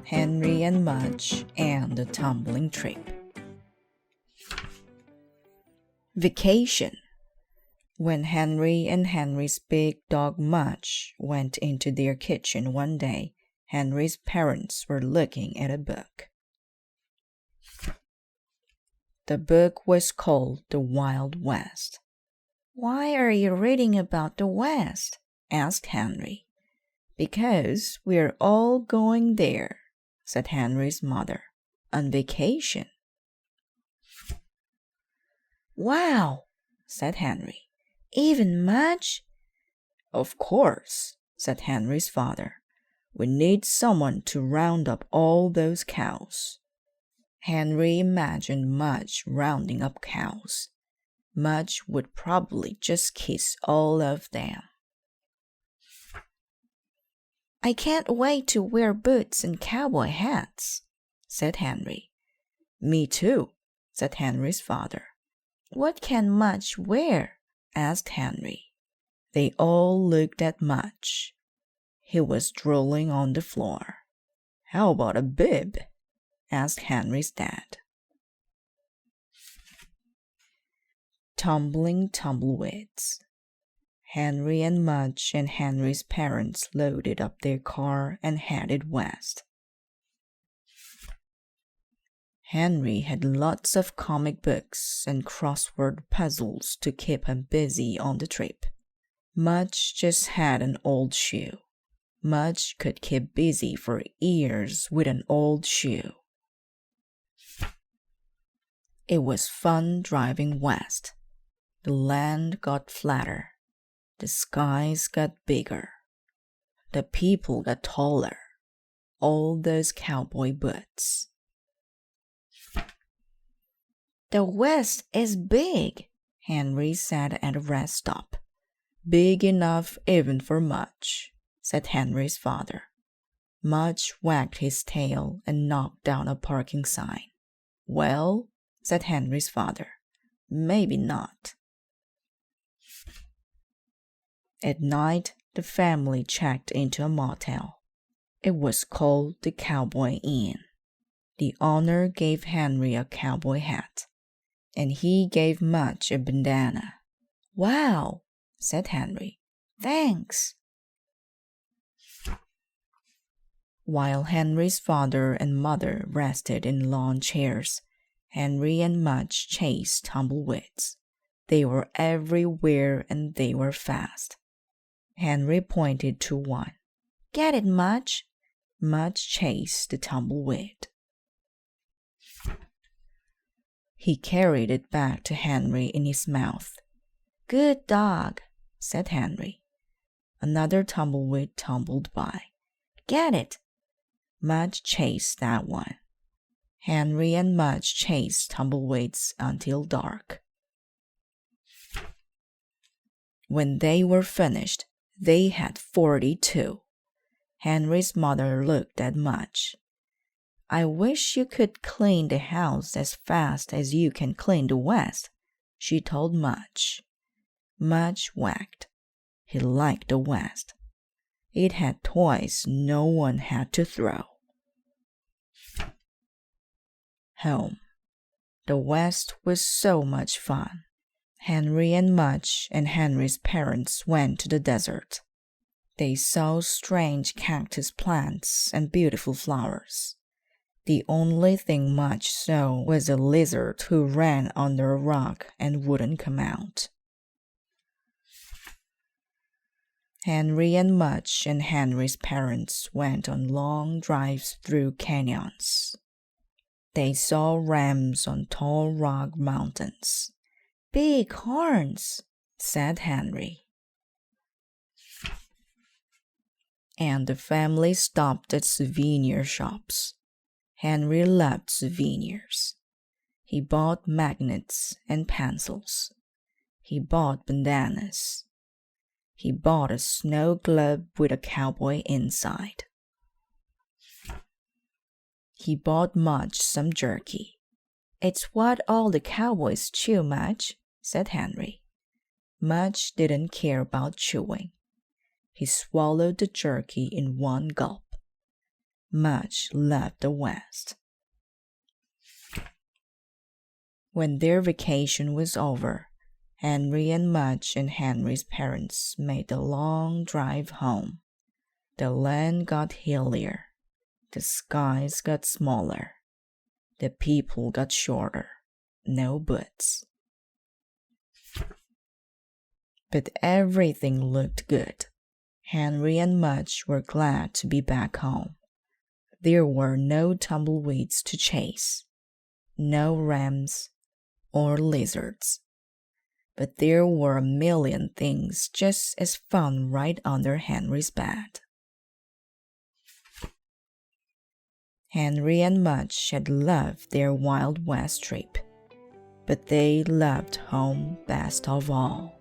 Henry and Mudge and the Tumbling Trip. Vacation. When Henry and Henry's big dog Mudge went into their kitchen one day, Henry's parents were looking at a book. The book was called The Wild West. "Why are you reading about the West?" asked Henry. "Because we're all going there," said Henry's mother, "on vacation." "Wow," said Henry. "Even Mudge?" "Of course," said Henry's father. "We need someone to round up all those cows." Henry imagined Mudge rounding up cows. Mudge would probably just kiss all of them. "I can't wait to wear boots and cowboy hats," said Henry. "Me too," said Henry's father. "What can Mudge wear?" asked Henry. They all looked at Mudge. He was drooling on the floor. "How about a bib?" asked Henry's dad. Tumbling tumbleweeds. Henry and Mudge and Henry's parents loaded up their car and headed west. Henry had lots of comic books and crossword puzzles to keep him busy on the trip. Mudge just had an old shoe. Mudge could keep busy for years with an old shoe. It was fun driving west. The land got flatter. The skies got bigger. The people got taller. All those cowboy boots. "The West is big," Henry said at a rest stop. "Big enough even for Mudge," said Henry's father. Mudge wagged his tail and knocked down a parking sign. "Well," said Henry's father, "maybe not." At night, the family checked into a motel. It was called the Cowboy Inn. The owner gave Henry a cowboy hat, and he gave Mudge a bandana. "Wow," said Henry. "Thanks." While Henry's father and mother rested in lawn chairs, Henry and Mudge chased tumbleweeds. They were everywhere and they were fast. Henry pointed to one. "Get it, Mudge." Mudge chased the tumbleweed. He carried it back to Henry in his mouth. "Good dog," said Henry. Another tumbleweed tumbled by. "Get it." Mudge chased that one. Henry and Mudge chased tumbleweeds until dark. When they were finished, they had 42. Henry's mother looked at Mudge. "I wish you could clean the house as fast as you can clean the West," she told Mudge. Mudge wagged. He liked the West. It had toys no one had to throw. Home. The West was so much fun. Henry and Mudge and Henry's parents went to the desert. They saw strange cactus plants and beautiful flowers. The only thing Mudge saw was a lizard who ran under a rock and wouldn't come out. Henry and Mudge and Henry's parents went on long drives through canyons. They saw rams on tall rock mountains. "Big horns," said Henry. And the family stopped at souvenir shops. Henry loved souvenirs. He bought magnets and pencils. He bought bandanas. He bought a snow globe with a cowboy inside. He bought Mudge some jerky. "It's what all the cowboys chew, Mudge," said Henry. Mudge didn't care about chewing. He swallowed the jerky in one gulp. Mudge loved the West. When their vacation was over, Henry and Mudge and Henry's parents made the long drive home. The land got hillier. The skies got smaller. The people got shorter. No buts. But everything looked good. Henry and Mudge were glad to be back home. There were no tumbleweeds to chase, no rams or lizards. But there were a million things just as fun right under Henry's bed. Henry and Mudge had loved their Wild West trip, but they loved home best of all.